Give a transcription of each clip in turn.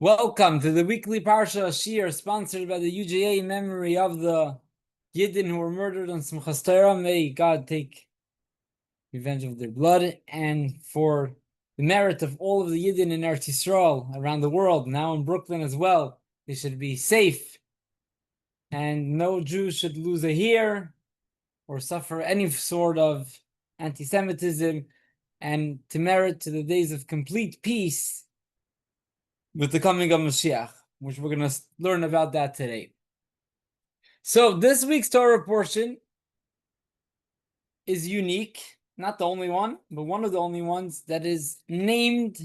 Welcome to the weekly Parsha Shir, sponsored by the UJA in memory of the Yidden who were murdered on Simchas Torah. May God take revenge of their blood, and for the merit of all of the Yidden in Eretz Yisrael around the world, now in Brooklyn as well. They should be safe, and no Jew should lose a hair or suffer any sort of anti-Semitism, and to merit to the days of complete peace with the coming of Mashiach, which we're going to learn about that today. So this week's Torah portion is unique, not the only one, but one of the only ones that is named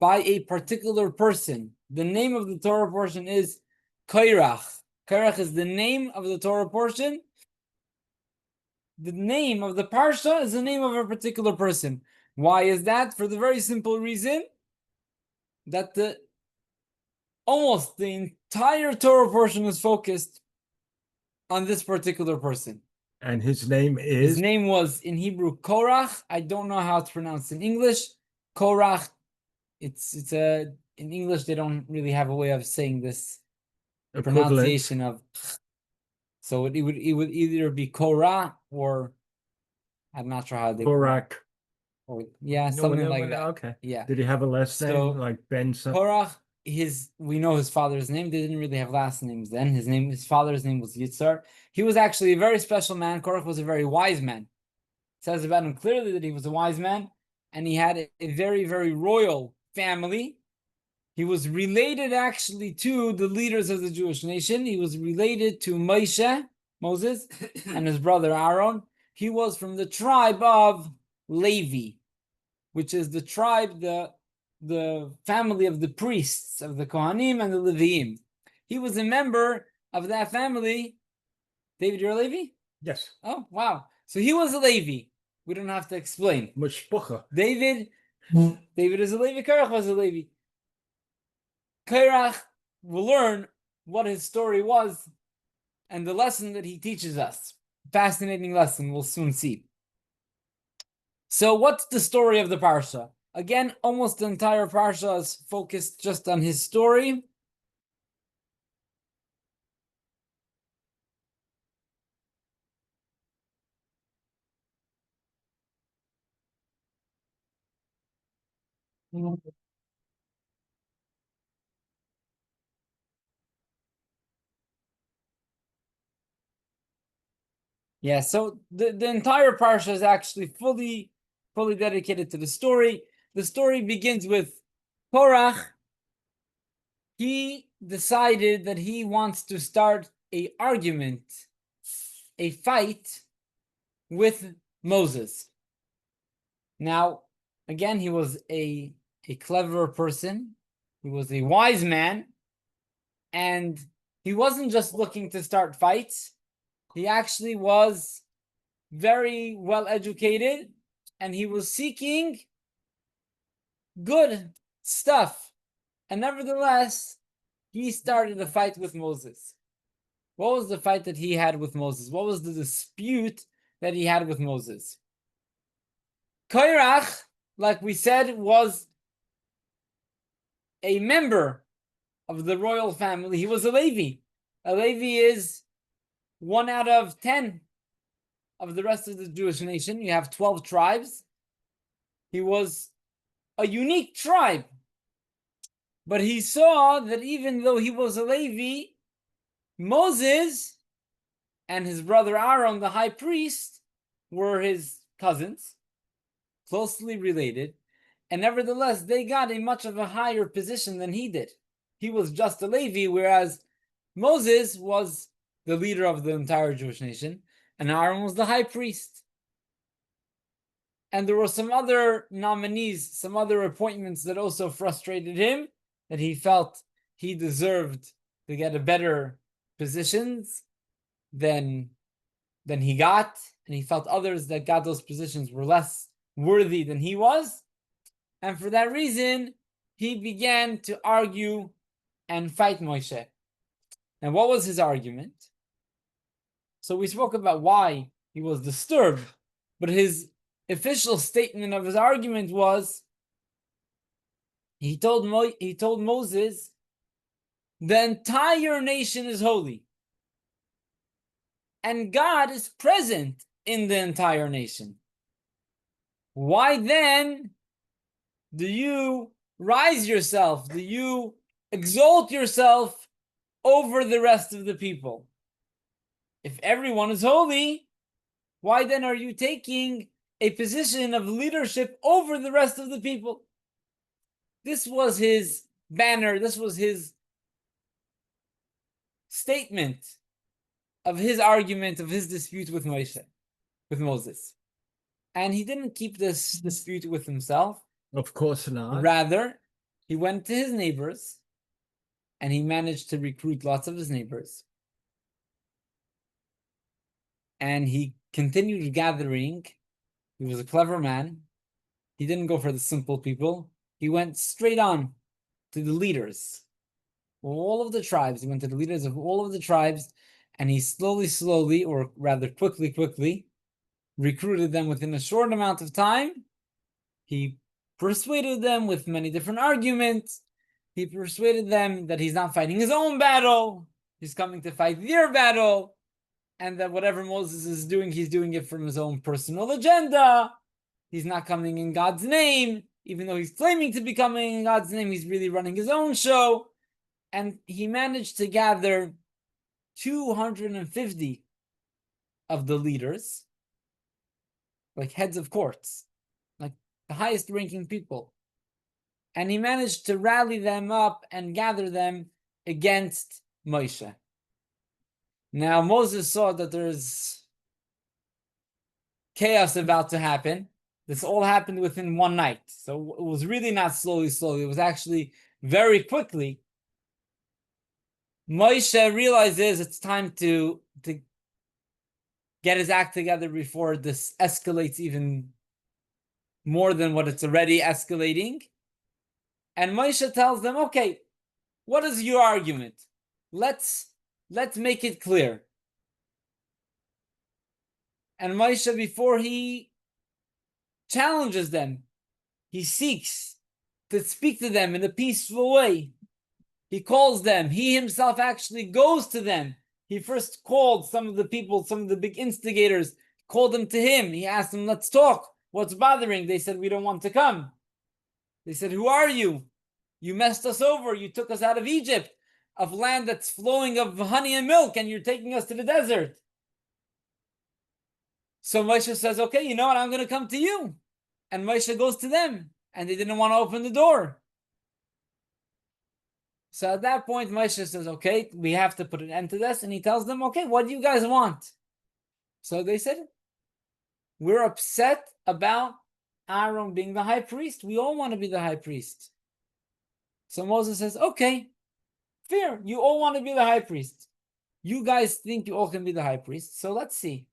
by a particular person. The name of the Torah portion is Korach. Korach is the name of the Torah portion. The name of the Parsha is the name of a particular person. Why is that? For the very simple reason that almost the entire Torah portion is focused on this particular person. And his name is? His name was in Hebrew Korach. I don't know how it's pronounced in English. Korach. It's in English they don't really have a way of saying this pronunciation of. So it would either be Korah or I'm not sure how they. Korach. Or something like that. Okay. Yeah. Did he have a last name like Ben? Korach. We know his father's name. They didn't really have last names then. His father's name was Yitzhar. He was actually a very special man. Korach was a very wise man. It says about him clearly that he was a wise man, and he had a very, very royal family. He was related actually to the leaders of the Jewish nation. He was related to Moses, and his brother Aaron. He was from the tribe of Levi, which is the tribe, the family of the priests, of the Kohanim and the Leviim. He was a member of that family. David, you're a Levi? Yes. Oh, wow. So he was a Levi. We don't have to explain. Mishpucha. David is a Levi. Korach was a Levi. Korach will learn what his story was and the lesson that he teaches us. Fascinating lesson, we'll soon see. So what's the story of the Parsha? Again, almost the entire Parsha is focused just on his story. Yeah, so the entire Parsha is actually fully dedicated to the story. The story begins with Korach. He decided that he wants to start a fight with Moses. Now, again, he was a clever person. He was a wise man. And he wasn't just looking to start fights. He actually was very well educated, and he was seeking good stuff. And nevertheless, he started a fight with Moses. What was the fight that he had with Moses? What was the dispute that he had with Moses? Korach, like we said, was a member of the royal family. He was a Levi. A Levi is 1 out of 10 of the rest of the Jewish nation. You have 12 tribes. He was a unique tribe. But he saw that even though he was a Levi, Moses and his brother Aaron, the high priest, were his cousins, closely related, and nevertheless, they got a much of a higher position than he did. He was just a Levi, whereas Moses was the leader of the entire Jewish nation, and Aaron was the high priest. And there were some other nominees, some other appointments that also frustrated him, that he felt he deserved to get a better positions than he got, and he felt others that got those positions were less worthy than he was. And for that reason, he began to argue and fight Moshe. And what was his argument? So we spoke about why he was disturbed, but his official statement of his argument was He told Moses, the entire nation is holy. And God is present in the entire nation. Why then do you rise yourself? Do you exalt yourself over the rest of the people? If everyone is holy, why then are you taking a position of leadership over the rest of the people? This was his banner. This was his statement of his argument, of his dispute with Moses. And he didn't keep this dispute with himself. Of course not. Rather, he went to his neighbors and he managed to recruit lots of his neighbors. And he continued gathering. He was a clever man. He didn't go for the simple people. He went straight on to the leaders of all of the tribes. He went to the leaders of all of the tribes, and he slowly, or rather quickly, recruited them within a short amount of time. He persuaded them with many different arguments. He persuaded them that he's not fighting his own battle. He's coming to fight their battle. And that whatever Moses is doing, he's doing it from his own personal agenda. He's not coming in God's name. Even though he's claiming to be coming in God's name, he's really running his own show. And he managed to gather 250 of the leaders, like heads of courts, like the highest ranking people. And he managed to rally them up and gather them against Moshe. Now Moses saw that there's chaos about to happen. This all happened within one night. So it was really not slowly. It was actually very quickly. Moshe realizes it's time to get his act together before this escalates even more than what it's already escalating. And Moshe tells them, okay, what is your argument? Let's make it clear. And Moshe, before he challenges them, he seeks to speak to them in a peaceful way. He calls them. He himself actually goes to them. He first called some of the people, some of the big instigators, called them to him. He asked them, let's talk. What's bothering? They said, we don't want to come. They said, who are you? You messed us over. You took us out of Egypt, of land that's flowing of honey and milk, and you're taking us to the desert. So Moshe says, okay, you know what? I'm going to come to you. And Moshe goes to them, and they didn't want to open the door. So at that point, Moshe says, okay, we have to put an end to this. And he tells them, okay, what do you guys want? So they said, we're upset about Aaron being the high priest. We all want to be the high priest. So Moses says, okay, fair. You all want to be the high priest. You guys think you all can be the high priest. So let's see.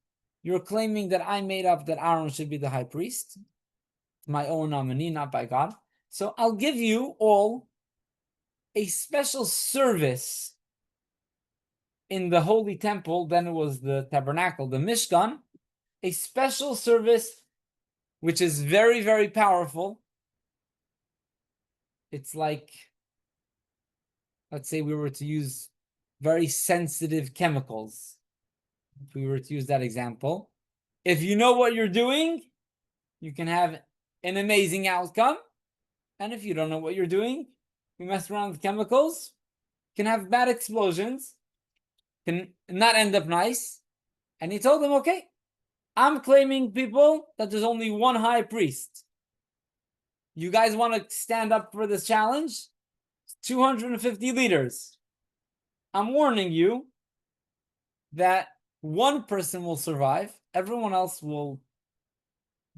You're claiming that I made up that Aaron should be the high priest. My own nominee, not by God. So I'll give you all a special service in the holy temple. Then it was the tabernacle, the Mishkan. A special service which is very, very powerful. It's like, let's say we were to use very sensitive chemicals. If we were to use that example, if you know what you're doing, you can have an amazing outcome. And if you don't know what you're doing, you mess around with chemicals, can have bad explosions, can not end up nice. And he told them, okay, I'm claiming, people, that there's only one high priest. You guys want to stand up for this challenge? 250 leaders. I'm warning you that one person will survive. Everyone else will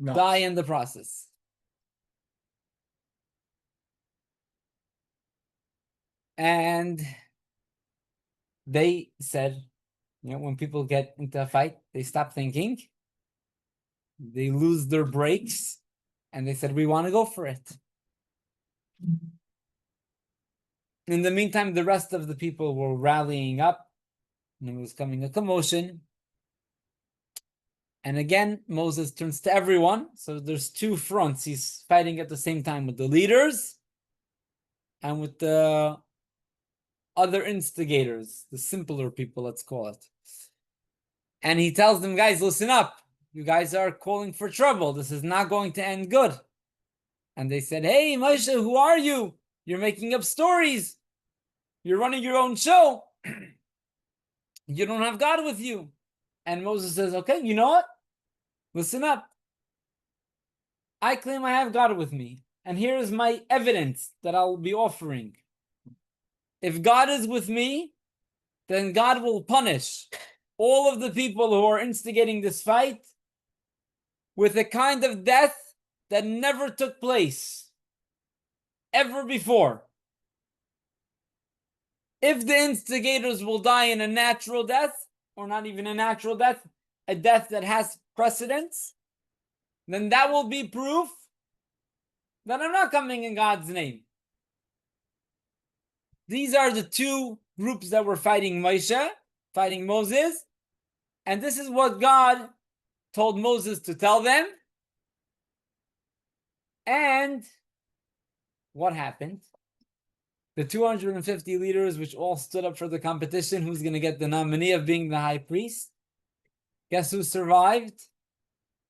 die in the process. And they said, when people get into a fight, they stop thinking. They lose their brakes. And they said, we want to go for it. In the meantime, the rest of the people were rallying up. And it was coming a commotion. And again, Moses turns to everyone. So there's two fronts. He's fighting at the same time with the leaders and with the other instigators, the simpler people, let's call it. And he tells them, guys, listen up. You guys are calling for trouble. This is not going to end good. And they said, hey, Moshe, who are you? You're making up stories. You're running your own show. You don't have God with you. And Moses says, okay, you know what? Listen up. I claim I have God with me. And here is my evidence that I'll be offering. If God is with me, then God will punish all of the people who are instigating this fight with a kind of death that never took place ever before. If the instigators will die in a natural death, or not even a natural death, a death that has precedence, then that will be proof that I'm not coming in God's name. These are the two groups that were fighting Moshe, fighting Moses, and this is what God told Moses to tell them. And what happened? The 250 leaders, which all stood up for the competition, who's going to get the nominee of being the high priest? Guess who survived?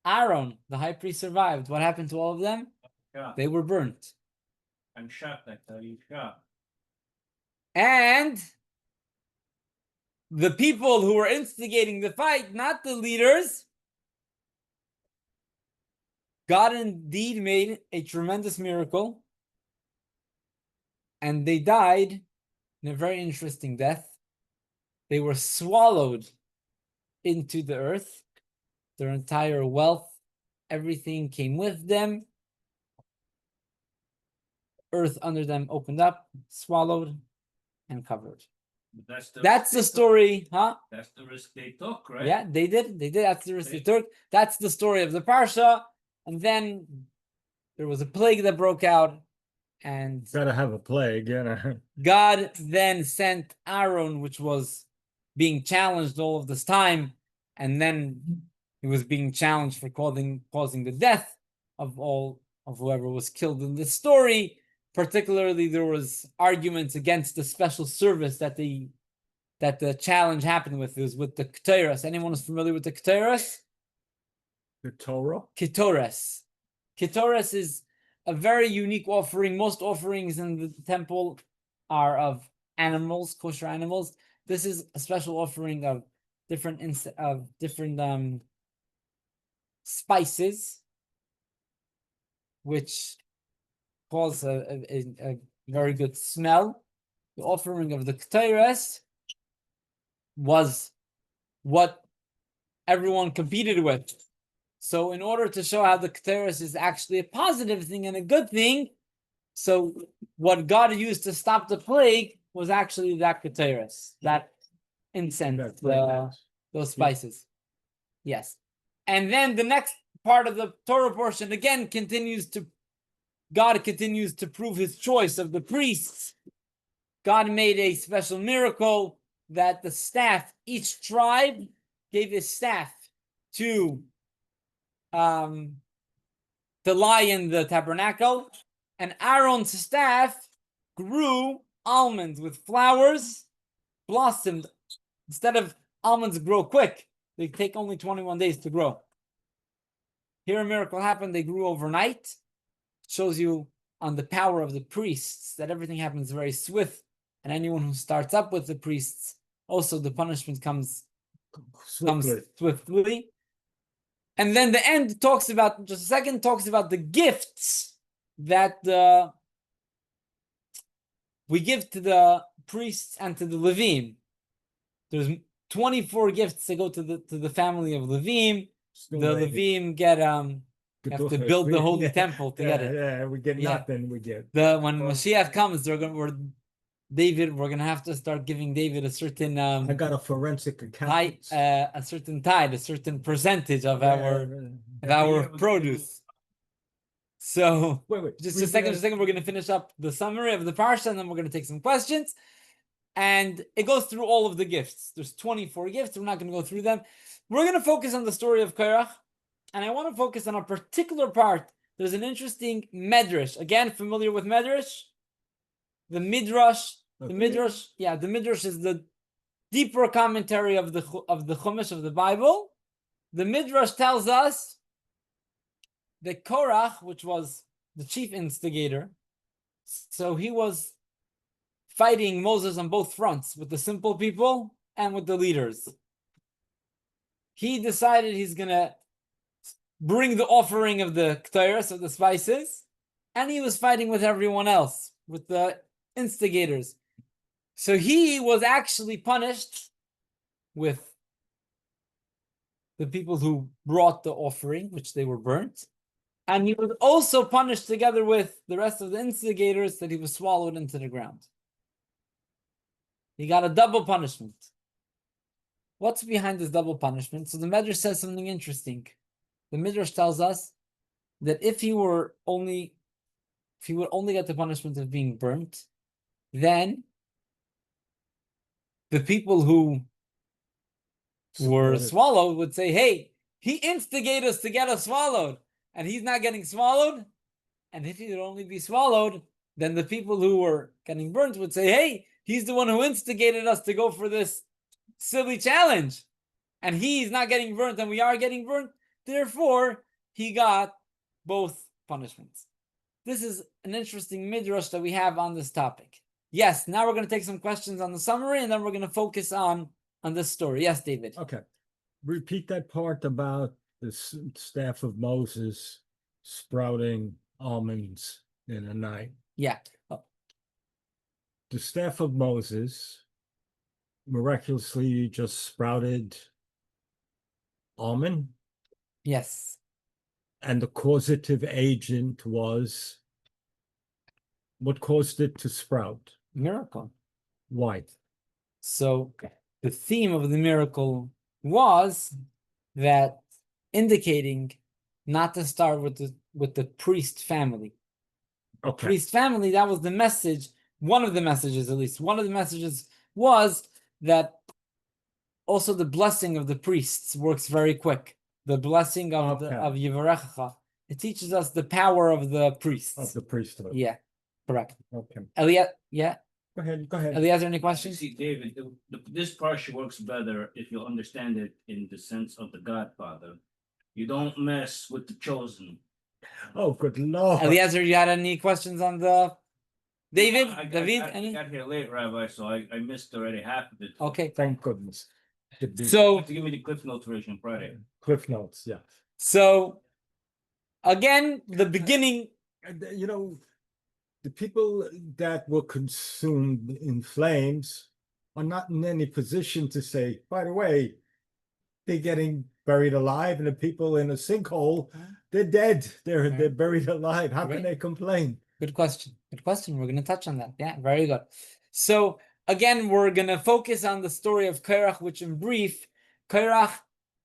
Aaron, the high priest, survived. What happened to all of them? Yeah. They were burnt. I'm shocked, I tell you. Yeah. And the people who were instigating the fight, not the leaders, God indeed made a tremendous miracle. And they died in a very interesting death. They were swallowed into the earth. Their entire wealth, everything came with them. Earth under them opened up, swallowed, and covered. But that's the story, huh? That's the risk they took, right? Yeah, they did. That's the risk they took. That's the story of the Parsha. And then there was a plague that broke out. And gotta have a plague, God then sent Aaron, which was being challenged all of this time, and then he was being challenged for causing the death of all of whoever was killed in this story. Particularly, there was arguments against the special service that the challenge happened with. It was with the Ketores. Anyone is familiar with the Ketores? The Torah? Ketores. Ketores is a very unique offering. Most offerings in the temple are of animals, kosher animals. This is a special offering of different spices, which cause a very good smell. The offering of the Ketores was what everyone competed with. So in order to show how the Ketores is actually a positive thing and a good thing, so what God used to stop the plague was actually that Ketores, that incense, those spices. Yes. And then the next part of the Torah portion again God continues to prove his choice of the priests. God made a special miracle that the staff, each tribe gave his staff to lie in the tabernacle, and Aaron's staff grew almonds with flowers, blossomed. Instead of almonds grow quick, they take only 21 days to grow. Here a miracle happened, they grew overnight. It shows you on the power of the priests that everything happens very swift, and anyone who starts up with the priests, also the punishment comes swiftly. And then the end talks about, just a second, talks about the gifts that we give to the priests and to the Levim. There's 24 gifts that go to the family of Levim. The Levim get you have to build the holy temple to get it. Yeah, we get nothing. We get when Mashiach comes, we're gonna have to start giving David a certain I got a forensic accountant. a certain tithe, a certain percentage of our produce. So wait, just a second, we're gonna finish up the summary of the Parsha, and then we're gonna take some questions. And it goes through all of the gifts. There's 24 gifts. We're not gonna go through them. We're gonna focus on the story of Korach, and I want to focus on a particular part. There's an interesting medrash. Again, familiar with medrash? the Midrash. The Okay. Midrash, the Midrash is the deeper commentary of the Chumash of the Bible. The Midrash tells us that Korach, which was the chief instigator, so he was fighting Moses on both fronts, with the simple people and with the leaders. He decided he's going to bring the offering of the ketores, of the spices, and he was fighting with everyone else, with the instigators. So he was actually punished with the people who brought the offering, which they were burnt. And he was also punished together with the rest of the instigators, that he was swallowed into the ground. He got a double punishment. What's behind this double punishment? So the Midrash says something interesting. The Midrash tells us that if he would only get the punishment of being burnt, then the people who were swallowed would say, hey, he instigated us to get us swallowed, and he's not getting swallowed. And if he would only be swallowed, then the people who were getting burnt would say, hey, he's the one who instigated us to go for this silly challenge. And he's not getting burnt, and we are getting burnt. Therefore, he got both punishments. This is an interesting midrash that we have on this topic. Yes, now we're going to take some questions on the summary, and then we're going to focus on this story. Yes, David. Okay. Repeat that part about the staff of Moses sprouting almonds in a night. Yeah. The staff of Moses miraculously just sprouted almond. Yes. And the causative agent was, what caused it to sprout? Miracle. Why? So the theme of the miracle was that indicating not to start with the priest family. Okay. Priest family, that was the message. One of the messages, at least. One of the messages was that also the blessing of the priests works very quick. The blessing of Yivarechacha. It teaches us the power of the priests. Of the priesthood. Yeah, correct. Okay. Elliot, yeah? Go ahead. Eliezer, any questions? See, David, this Parsha works better if you understand it in the sense of the Godfather. You don't mess with the chosen. Oh, good Lord. Eliezer, you had any questions on the... David? I any? got here late, Rabbi, so I missed already half of it. Okay. Thank goodness. So... You have to give me the Cliff Notes version Friday. Cliff Notes, yeah. So, again, the beginning... You know, the people that were consumed in flames are not in any position to say, by the way, they're getting buried alive, and the people in a sinkhole, they're dead. They're buried alive. How can they complain? Good question. Good question. We're going to touch on that. Yeah, very good. So, again, we're going to focus on the story of Korach, which in brief, Korach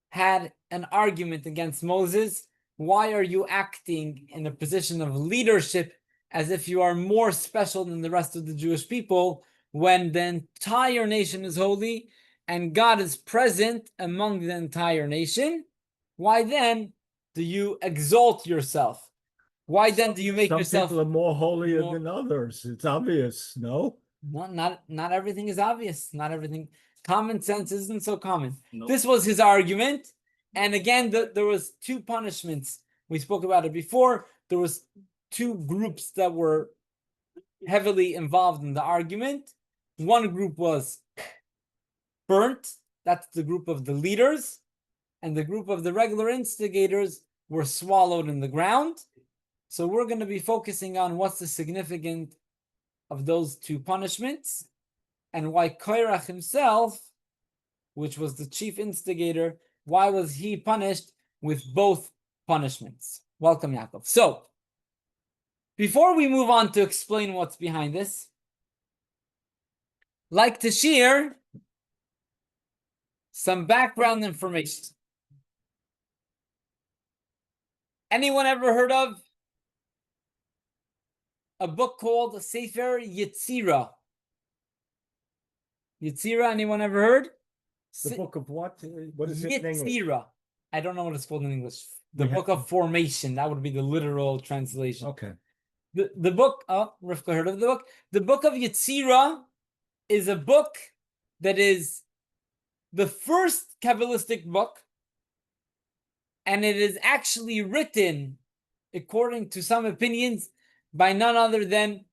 had an argument against Moses. Why are you acting in a position of leadership as if you are more special than the rest of the Jewish people when the entire nation is holy and God is present among the entire nation? Why then do you exalt yourself? Why then do you make yourself... Some people are more holier than others. It's obvious, no? Not everything is obvious. Not everything. Common sense isn't so common. Nope. This was his argument. And again, there was two punishments. We spoke about it before. There was two groups that were heavily involved in the argument. One group was burnt. That's the group of the leaders. And the group of the regular instigators were swallowed in the ground. So we're going to be focusing on what's the significance of those two punishments and why Korach himself, which was the chief instigator, why was he punished with both punishments? Welcome, Yaakov. So, before we move on to explain what's behind this, I'd like to share some background information. Anyone ever heard of a book called Sefer Yetzirah? Yetzirah, anyone ever heard? The book of what? What is it in English? Yetzirah. I don't know what it's called in English. The We book of formation. That would be the literal translation. Okay. The book, oh, Rivka heard of the book. The book of Yetzirah is a book that is the first Kabbalistic book, and it is actually written, according to some opinions, by none other than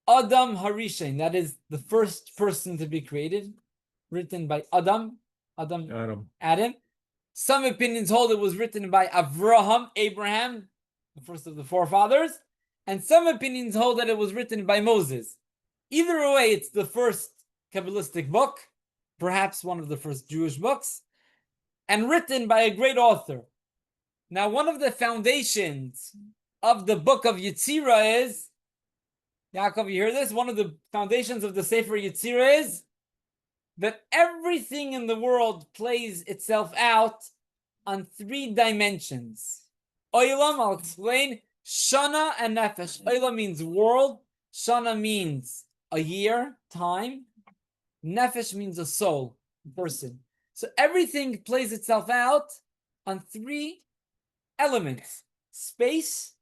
Adam Harishain. That is the first person to be created, written by Adam. Adam. Some opinions hold it was written by Abraham, the first of the forefathers, and some opinions hold that it was written by Moses. Either way, it's the first Kabbalistic book, perhaps one of the first Jewish books, and written by a great author. Now, one of the foundations of the book of Yetzirah is, Yaakov, you hear this? One of the foundations of the Sefer Yetzirah is that everything in the world plays itself out on 3 dimensions. Olam, I'll explain, Shana and Nefesh. Olam means world, Shana means a year, time, Nefesh means a soul, a person. So everything plays itself out on 3 elements. Space,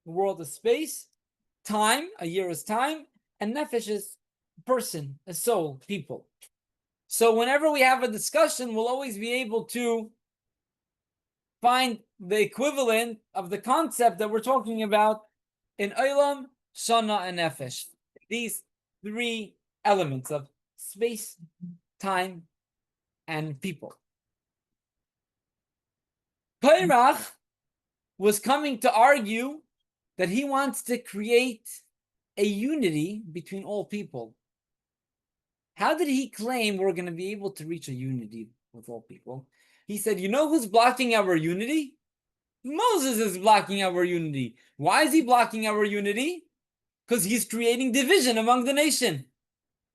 the world is space, time, a year is time, and Nefesh is person, a soul, people. So whenever we have a discussion, we'll always be able to find the equivalent of the concept that we're talking about in Olam, Shana, and Nefesh. These 3 elements of space, time, and people. Korach was coming to argue that he wants to create a unity between all people. How did he claim we're going to be able to reach a unity with all people? He said, you know who's blocking our unity? Moses is blocking our unity. Why is he blocking our unity? Because he's creating division among the nation.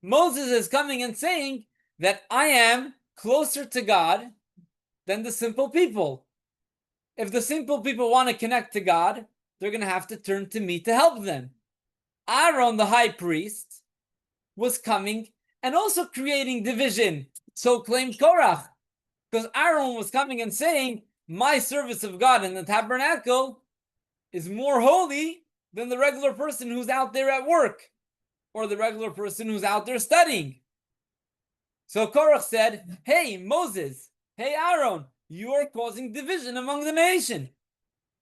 Moses is coming and saying that I am closer to God than the simple people. If the simple people want to connect to God, they're going to have to turn to me to help them. Aaron, the high priest, was coming and also creating division. So claimed Korach. Because Aaron was coming and saying, my service of God in the tabernacle is more holy than the regular person who's out there at work, or the regular person who's out there studying. So Korach said, hey, Moses, hey, Aaron, you are causing division among the nation.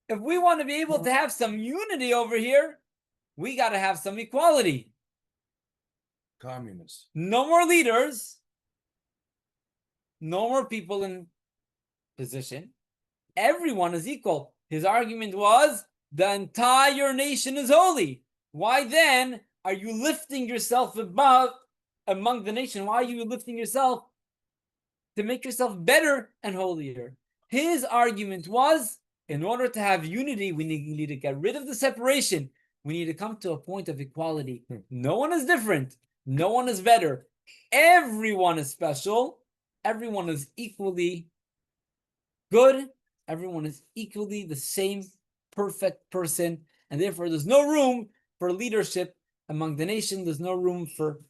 If we want to be able to have some unity over here, we got to have some equality. Communists. No more leaders. No more people in position. Everyone is equal. His argument was, the entire nation is holy. Why then are you lifting yourself above among the nation? Why are you lifting yourself to make yourself better and holier? His argument was, in order to have unity, we need to get rid of the separation. We need to come to a point of equality. No one is different. No one is better. Everyone is special. Everyone is equally good. Everyone is equally the same perfect person. And therefore, there's no room for leadership among the nation. There's no room for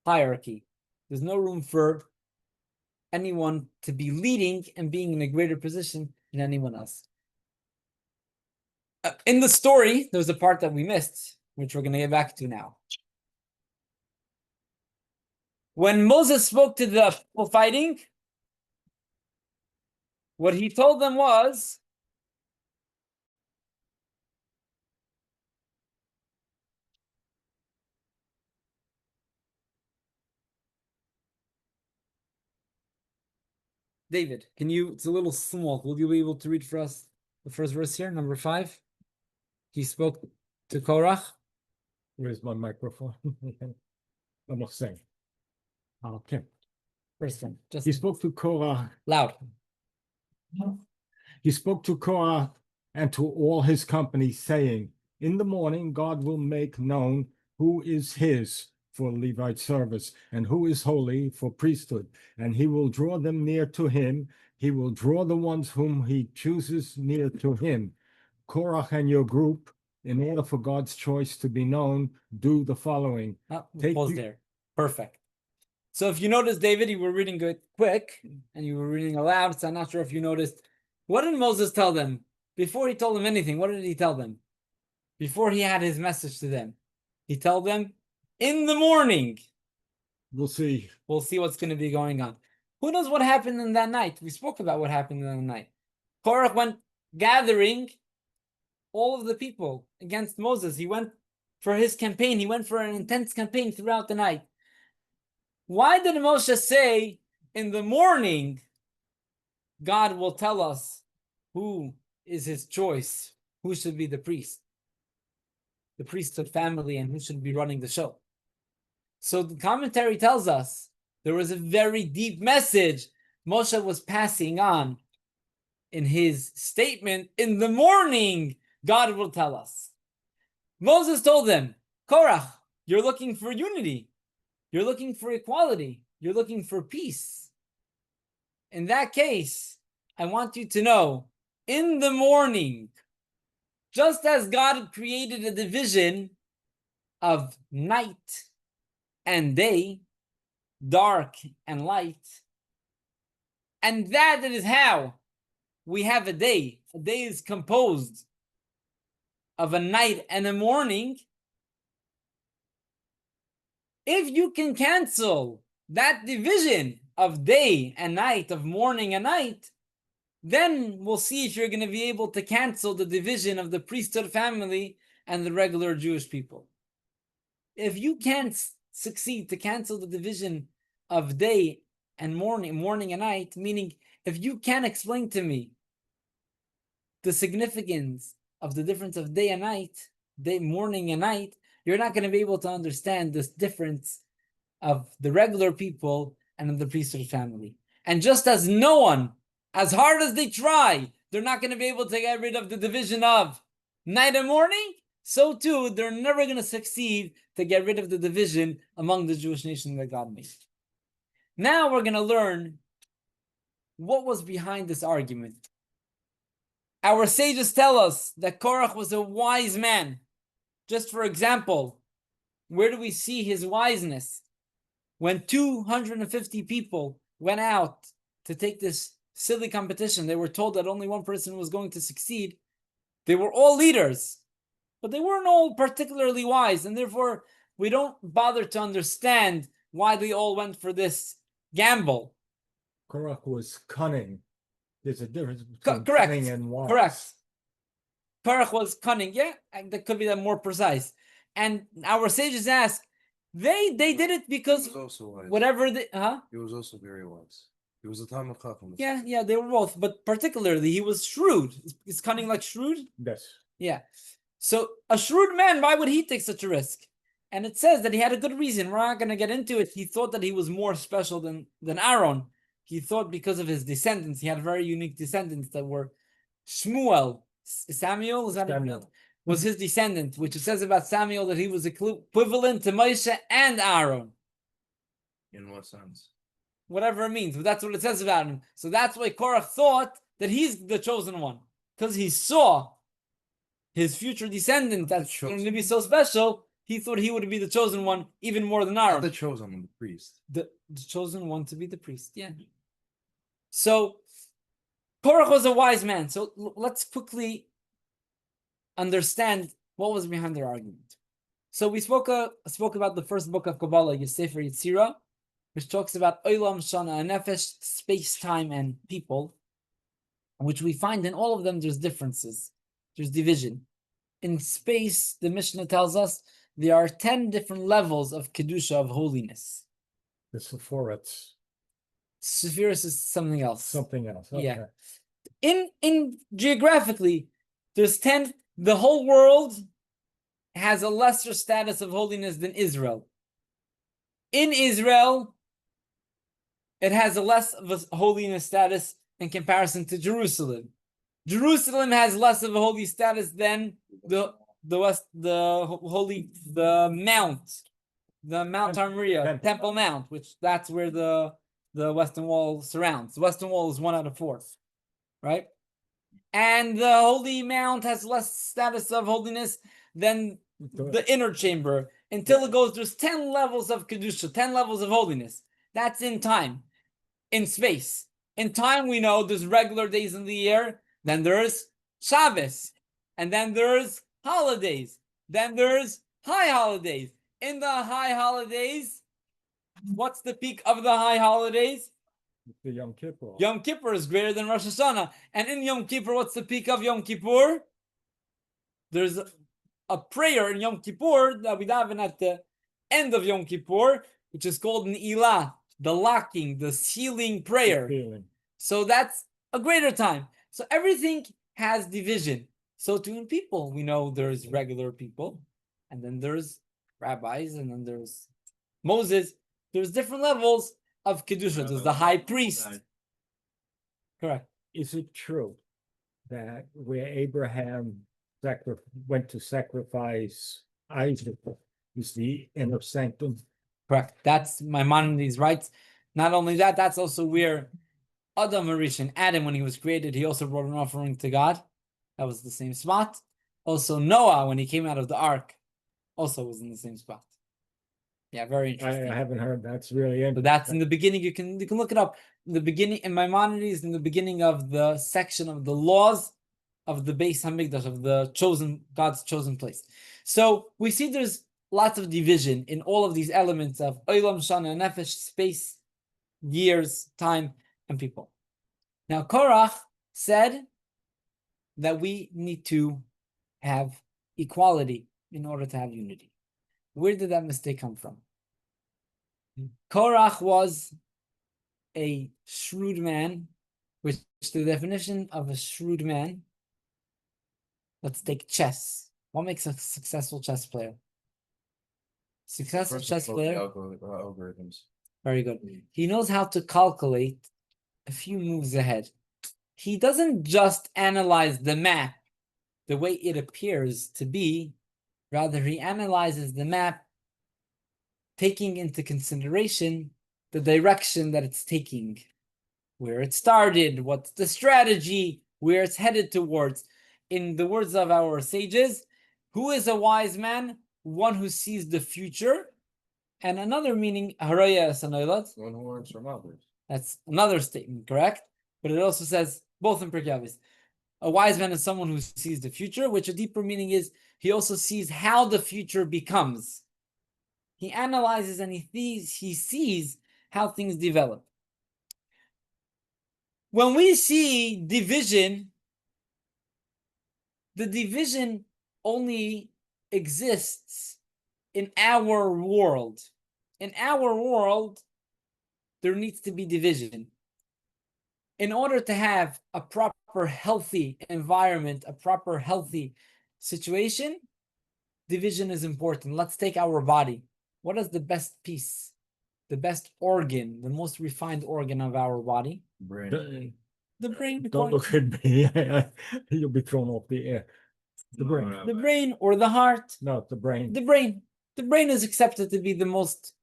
hierarchy. There's no room for anyone to be leading and being in a greater position than anyone else. In the story, there's a part that we missed, which we're going to get back to now. When Moses spoke to the people fighting, what he told them was, David, can you, it's a little small, will you be able to read for us the first verse here, number 5? He spoke to Korach. Where's my microphone? I'm not saying. Okay. First one, just He spoke to Korah. loud. He spoke to Korah and to all his company, saying, in the morning God will make known who is his for Levite service, and who is holy for priesthood, and he will draw them near to him. He will draw the ones whom he chooses near to him. Korach and your group, in order for God's choice to be known, do the following. Pause there. Perfect. So if you notice, David, you were reading it quick and you were reading aloud, so I'm not sure if you noticed. What did Moses tell them? Before he told them anything, what did he tell them? before he had his message to them, he told them, in the morning, We'll see. we'll see what's going to be going on. Who knows what happened in that night? We spoke about what happened in the night. Korach went gathering all of the people against Moses. He went for his campaign. He went for an intense campaign throughout the night. Why did Moshe say in the morning, God will tell us who is his choice, who should be the priesthood family, and who should be running the show? So the commentary tells us there was a very deep message Moshe was passing on in his statement. In the morning, God will tell us. Moses told them, Korach, you're looking for unity. You're looking for equality. You're looking for peace. In that case, I want you to know, in the morning, just as God created a division of night and day, dark and light, and that is how we have a day. A day is composed of a night and a morning. If you can cancel that division of day and night, of morning and night, then we'll see if you're going to be able to cancel the division of the priesthood family and the regular Jewish people. If you can't succeed to cancel the division of day and morning and night, meaning if you can't explain to me the significance of the difference of day and night, morning and night, you're not going to be able to understand this difference of the regular people and of the priesthood family. And just as no one, as hard as they try, they're not going to be able to get rid of the division of night and morning, so too, they're never going to succeed to get rid of the division among the Jewish nation that God made. Now we're going to learn what was behind this argument. Our sages tell us that Korach was a wise man. Just for example, where do we see his wiseness? When 250 people went out to take this silly competition, they were told that only one person was going to succeed. They were all leaders, but they weren't all particularly wise, and therefore we don't bother to understand why they all went for this gamble. Korach was cunning. There's a difference between Correct. cunning and wise. Correct. Korach was cunning. Yeah, that could be that more precise. And our sages ask, they did it because He was also wise. whatever He was also very wise. He was a Talmud Chacham. Yeah, they were both, but particularly he was shrewd. Is cunning like shrewd? Yes. Yeah. So a shrewd man, why would he take such a risk? And it says that he had a good reason. We're not going to get into it. He thought that he was more special than Aaron. He thought because of his descendants, he had very unique descendants that were Shmuel. Samuel, is that Samuel. was his descendant, which it says about Samuel that he was equivalent to Moshe and Aaron. In what sense? Whatever it means, but that's what it says about him. So that's why Korach thought that he's the chosen one, because he saw his future descendant that's going to be so special. He thought he would be the chosen one even more than Aaron. The chosen one, the priest. The chosen one to be the priest. Yeah. So Korach was a wise man. So let's quickly understand what was behind their argument. So we spoke about the first book of Kabbalah, Sefer Yetzirah, which talks about Olam, Shana, and Nefesh, space, time, and people, which we find in all of them there's differences. There's division. In space, the Mishnah tells us there are 10 different levels of Kedusha, of holiness. The Sephiroths. Sephiroth is something else. Something else. Okay. Yeah. In geographically, there's 10. The whole world has a lesser status of holiness than Israel. In Israel, it has a less of a holiness status in comparison to Jerusalem. Jerusalem has less of a holy status than the Mount Armoria, Temple Mount, which that's where the Western Wall surrounds. The Western Wall is 1 out of 4, right? And the Holy Mount has less status of holiness than the inner chamber until it goes. There's 10 levels of Kedusha, 10 levels of holiness. That's in time. In space. In time, we know there's regular days in the year, then there's Shabbos, and then there's holidays. Then there's high holidays. In the high holidays, what's the peak of the high holidays? The Yom Kippur. Yom Kippur is greater than Rosh Hashanah. And in Yom Kippur, what's the peak of Yom Kippur? There's a prayer in Yom Kippur that we daven at the end of Yom Kippur, which is called Ne'ilah, the locking, the sealing prayer. Feeling. So that's a greater time. So everything has division. So too in people, we know there's regular people, and then there's rabbis, and then there's Moses. There's different levels of Kedusha. There's the high priest. Correct. Is it true that where Abraham went to sacrifice Isaac is the inner sanctum? Correct. That's Maimonides' rights. Not only that, that's also where Adam Harishon, Adam, when he was created, he also brought an offering to God. That was the same spot. Also, Noah, when he came out of the ark, also was in the same spot. Yeah, very interesting. I haven't heard. That's really interesting. But that's in the beginning. You can look it up. In the beginning, in Maimonides, in the beginning of the section of the laws of the Beis Hamikdash, of the chosen God's chosen place. So we see there's lots of division in all of these elements of Olam, Shana, Nefesh, space, years, time, and people. Now Korach said that we need to have equality in order to have unity. Where did that mistake come from? Korach was a shrewd man, which the definition of a shrewd man, let's take chess. What makes a successful chess player? Successful chess player. Algorithms. Very good. He knows how to calculate a few moves ahead. He doesn't just analyze the map the way it appears to be, rather he analyzes the map taking into consideration the direction that it's taking, where it started, what's the strategy, where it's headed towards. In the words of our sages, who is a wise man? One who sees the future. And another meaning, haraya sanoilat. One who learns from others. That's another statement, correct? But it also says, both in Pirkei Avos, a wise man is someone who sees the future, which a deeper meaning is he also sees how the future becomes. He analyzes and he sees how things develop. When we see division, the division only exists in our world. In our world, there needs to be division. In order to have a proper healthy environment, a proper healthy situation, division is important. Let's take our body. What is the best piece, the best organ, the most refined organ of our body? Brain. The brain. Don't look at me. You'll be thrown off the air. The brain. The brain or the heart. No, the brain. The brain. The brain is accepted to be the most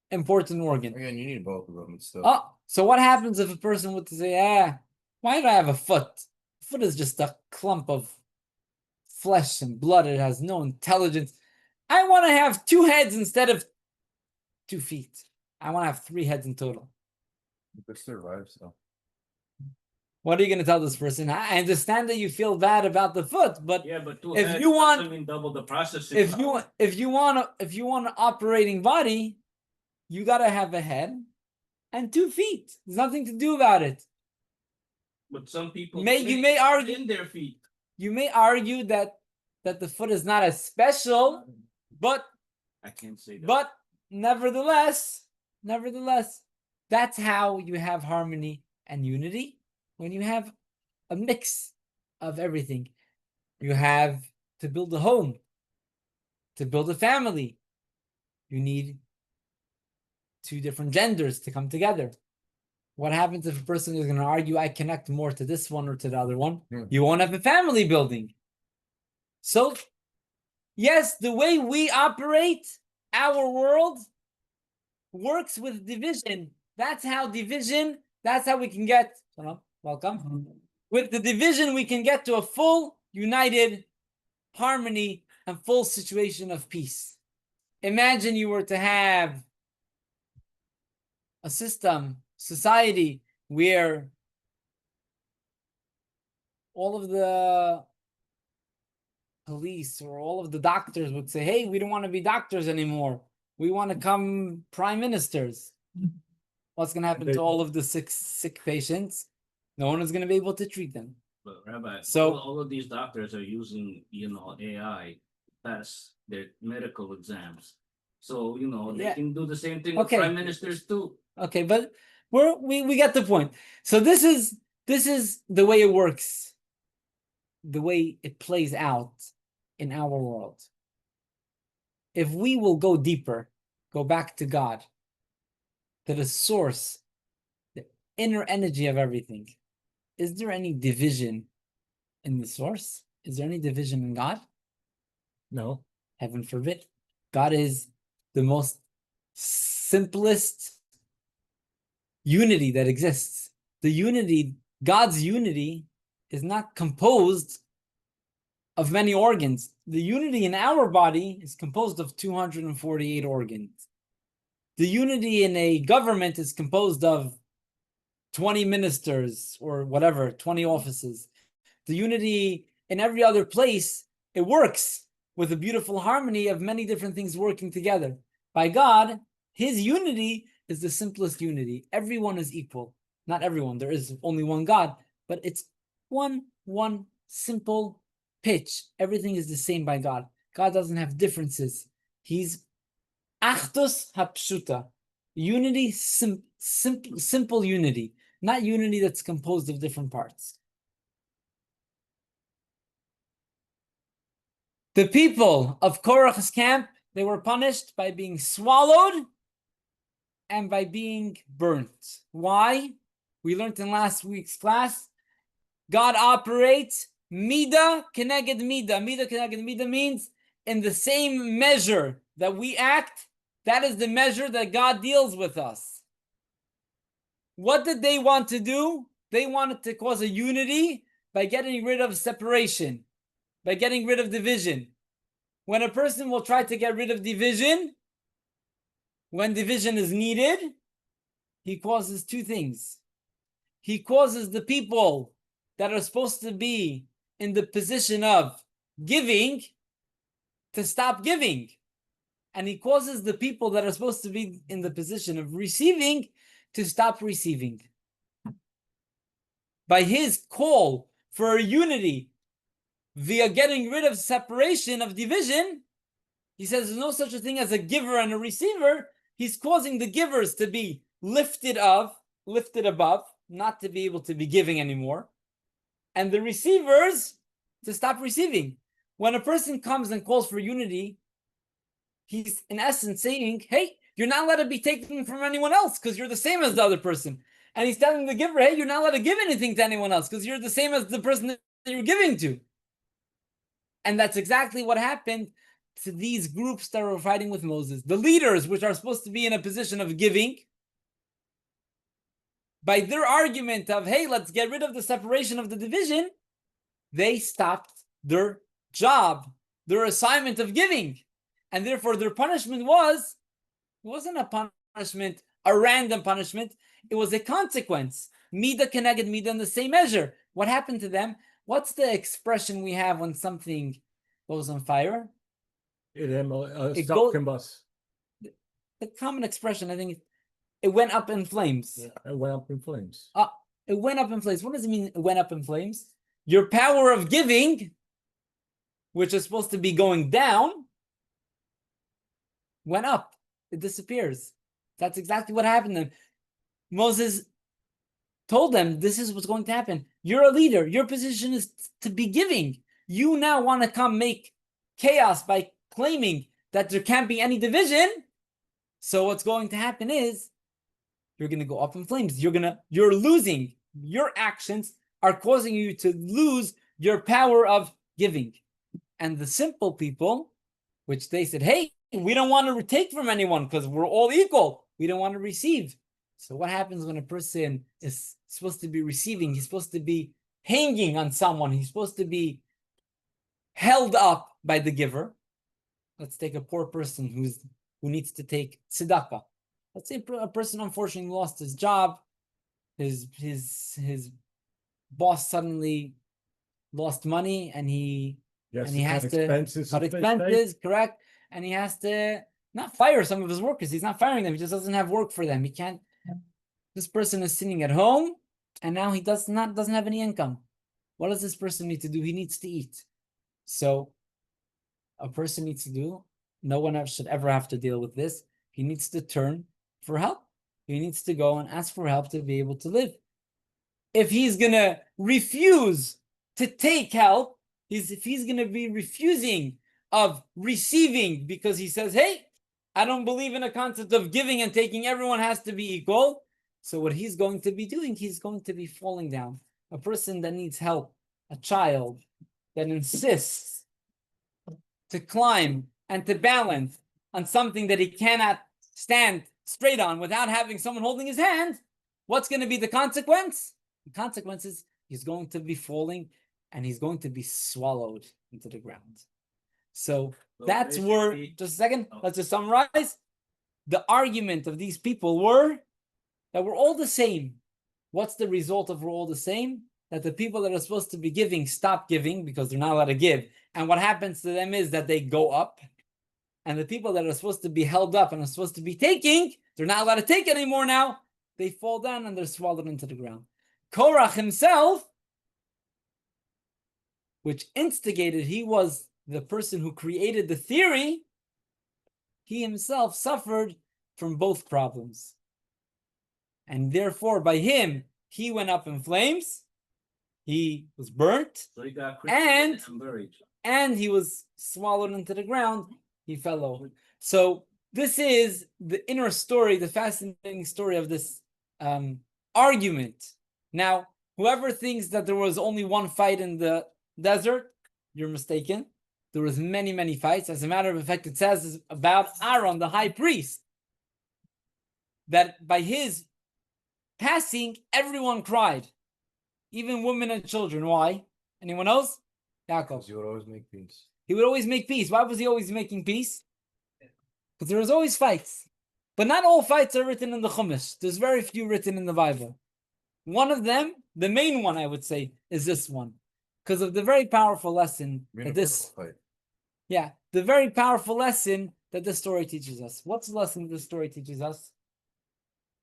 important organ. Again, you need both of them. It's still. Oh, so what happens if a person would say, why do I have a foot? A foot is just a clump of flesh and blood. It has no intelligence. I want to have 2 heads instead of 2 feet. I want to have 3 heads in total. You could survive, so. What are you going to tell this person? I understand that you feel bad about the foot, but Yeah, but if heads you want- doesn't mean double the processing. if you want an operating body, you got to have a head and 2 feet. There's nothing to do about it. But some people You may argue in their feet. You may argue that the foot is not as special, but I can't say that. But nevertheless, that's how you have harmony and unity. When you have a mix of everything, you have to build a home, to build a family. You need 2 different genders to come together. What happens if a person is going to argue, I connect more to this one or to the other one? Yeah. You won't have a family building. So, yes, the way we operate our world works with division. That's how we can get, welcome. With the division, we can get to a full, united harmony and full situation of peace. Imagine you were to have a society where all of the police or all of the doctors would say, hey, we don't want to be doctors anymore. We want to become prime ministers. What's going to happen to all of the sick patients? No one is going to be able to treat them. But Rabbi, So all of these doctors are using, AI to pass their medical exams. So, they Yeah. can do the same thing Okay. with prime ministers too. Okay, but we get the point. So this is the way it works, the way it plays out in our world. If we will go deeper, go back to God, to the source, the inner energy of everything, is there any division in the source? Is there any division in God? No. Heaven forbid. God is the most simplest unity that exists. The unity, God's unity, is not composed of many organs. The unity in our body is composed of 248 organs. The unity in a government is composed of 20 ministers or whatever, 20 offices. The unity in every other place, it works with a beautiful harmony of many different things working together. By God, his unity is the simplest unity. Everyone is equal. Not everyone. There is only one God, but it's one simple pitch. Everything is the same by God. God doesn't have differences. He's Achdus Hapshuta. Unity, simple unity. Not unity that's composed of different parts. The people of Korach's camp, they were punished by being swallowed and by being burnt. Why? We learned in last week's class, God operates Mida Keneged Mida. Mida Keneged Mida means in the same measure that we act, that is the measure that God deals with us. What did they want to do? They wanted to cause a unity by getting rid of separation, by getting rid of division. When a person will try to get rid of division, when division is needed, he causes two things. He causes the people that are supposed to be in the position of giving to stop giving. And he causes the people that are supposed to be in the position of receiving to stop receiving. By his call for unity via getting rid of separation of division, he says there's no such a thing as a giver and a receiver. He's causing the givers to be lifted above, not to be able to be giving anymore, and the receivers to stop receiving. When a person comes and calls for unity, he's in essence saying, hey, you're not allowed to be taking from anyone else because you're the same as the other person. And he's telling the giver, hey, you're not allowed to give anything to anyone else because you're the same as the person that you're giving to. And that's exactly what happened to these groups that were fighting with Moses. The leaders, which are supposed to be in a position of giving, by their argument of, hey, let's get rid of the separation of the division, they stopped their job, their assignment of giving. And therefore their punishment wasn't a punishment, a random punishment. It was a consequence. Mida keneged mida in the same measure. What happened to them? What's the expression we have when something goes on fire? It goes- combust. The common expression, I think, it went up in flames. It went up in flames. It went up in flames. What does it mean, it went up in flames? Your power of giving, which is supposed to be going down, went up. It disappears. That's exactly what happened to them. Moses told them, this is what's going to happen. You're a leader. Your position is to be giving. You now want to come make chaos by claiming that there can't be any division. So what's going to happen is you're going to go up in flames. You're losing. Your actions are causing you to lose your power of giving. And the simple people, which they said, hey, we don't want to take from anyone because we're all equal. We don't want to receive. So what happens when a person is supposed to be receiving? He's supposed to be hanging on someone. He's supposed to be held up by the giver. Let's take a poor person who needs to take tzedakah. Let's say a person unfortunately lost his job. His boss suddenly lost money and he Yes, and he has to expenses cut if they stay. expenses, correct? And he has to not fire some of his workers. He's not firing them. He just doesn't have work for them. He can't. This person is sitting at home, and now he doesn't have any income. What does this person need to do? He needs to eat. So a person needs to do. No one else should ever have to deal with this. He needs to turn for help. He needs to go and ask for help to be able to live. If he's gonna refuse to take help, if he's gonna be refusing of receiving because he says, hey, I don't believe in a concept of giving and taking, everyone has to be equal. So what he's going to be doing, he's going to be falling down. A person that needs help, a child that insists to climb and to balance on something that he cannot stand straight on without having someone holding his hand, what's going to be the consequence? The consequence is he's going to be falling and he's going to be swallowed into the ground. So that's where, just a second, let's just summarize. The argument of these people were that we're all the same. What's the result of we're all the same? That the people that are supposed to be giving stop giving because they're not allowed to give. And what happens to them is that they go up. And the people that are supposed to be held up and are supposed to be taking, they're not allowed to take anymore now. They fall down and they're swallowed into the ground. Korach himself, which instigated, he was the person who created the theory, he himself suffered from both problems. And therefore, by him, he went up in flames, he was burnt, So he got and buried. And he was swallowed into the ground, he fell over. So this is the inner story, the fascinating story of this argument. Now, whoever thinks that there was only one fight in the desert, you're mistaken. There was many, many fights. As a matter of fact, it says about Aaron, the high priest, that by his passing, everyone cried, even women and children. Why? Anyone else? Yaakov. Because you would always make peace. He would always make peace. Why was he always making peace? Because there was always fights. But not all fights are written in the Chumash. There's very few written in the Bible. One of them, the main one I would say, is this one. Because of the very powerful lesson that this... Fight. Yeah, the very powerful lesson that this story teaches us. What's the lesson that this story teaches us?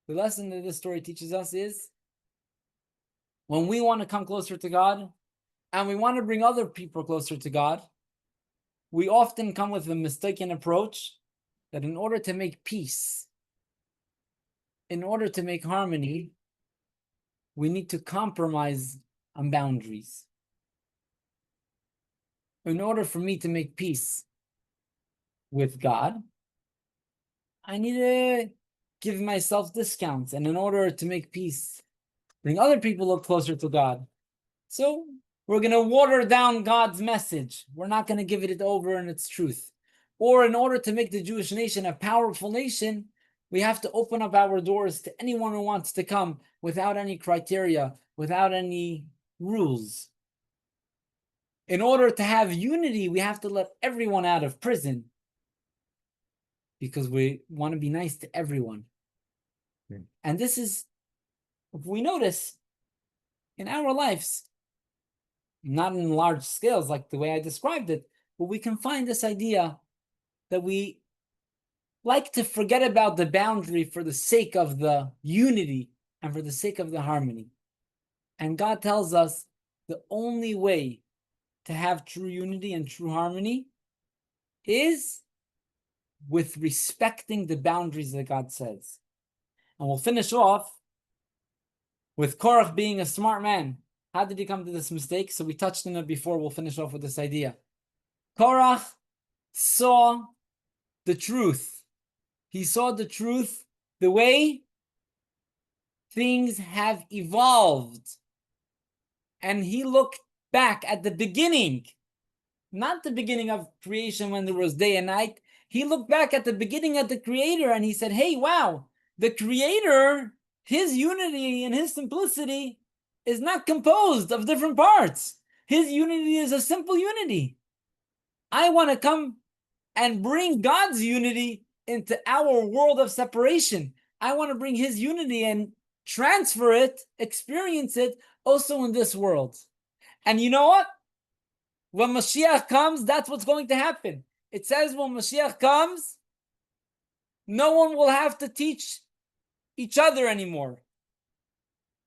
The lesson that this story teaches us is when we want to come closer to God and we want to bring other people closer to God, we often come with a mistaken approach that in order to make peace, in order to make harmony, we need to compromise on boundaries. In order for me to make peace with God, I need to give myself discounts. And in order to make peace, bring other people up closer to God. So we're going to water down God's message. We're not going to give it over in its truth. Or in order to make the Jewish nation a powerful nation, we have to open up our doors to anyone who wants to come without any criteria, without any rules. In order to have unity, we have to let everyone out of prison because we want to be nice to everyone. Yeah. And this is, if we notice, in our lives, not in large scales like the way I described it, but we can find this idea that we like to forget about the boundary for the sake of the unity and for the sake of the harmony. And God tells us the only way to have true unity and true harmony is with respecting the boundaries that God says. And we'll finish off with Korach being a smart man. How did he come to this mistake? So we touched on it before. We'll finish off with this idea. Korach saw the truth. He saw the truth the way things have evolved. And he looked back at the beginning, not the beginning of creation when there was day and night. He looked back at the beginning of the Creator and he said, hey, wow, the Creator, his unity and his simplicity is not composed of different parts. His unity is a simple unity. I want to come and bring God's unity into our world of separation. I want to bring his unity and transfer it, experience it also in this world. And you know what? When Mashiach comes, that's what's going to happen. It says when Mashiach comes, no one will have to teach each other anymore.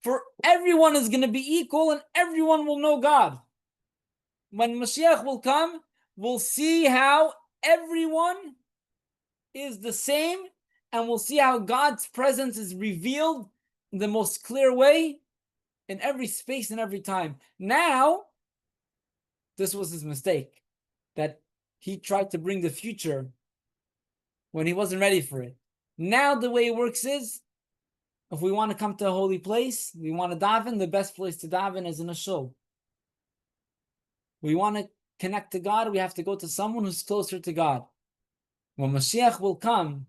For everyone is going to be equal and everyone will know God. When Mashiach will come, we'll see how everyone is the same, and we'll see how God's presence is revealed in the most clear way in every space and every time. Now, this was his mistake, that he tried to bring the future when he wasn't ready for it. Now the way it works is, if we want to come to a holy place, we want to daven, the best place to daven is in a shul. We want to connect to God, we have to go to someone who's closer to God. When Mashiach will come,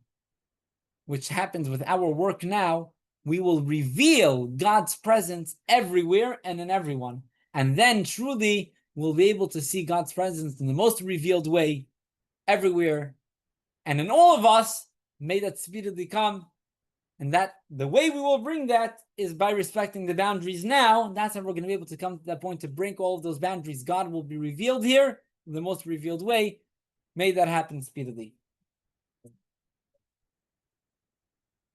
which happens with our work now, we will reveal God's presence everywhere and in everyone. And then truly we'll be able to see God's presence in the most revealed way everywhere and in all of us. May that speedily come. And that the way we will bring that is by respecting the boundaries now. That's how we're going to be able to come to that point to break all of those boundaries. God will be revealed here in the most revealed way. May that happen speedily.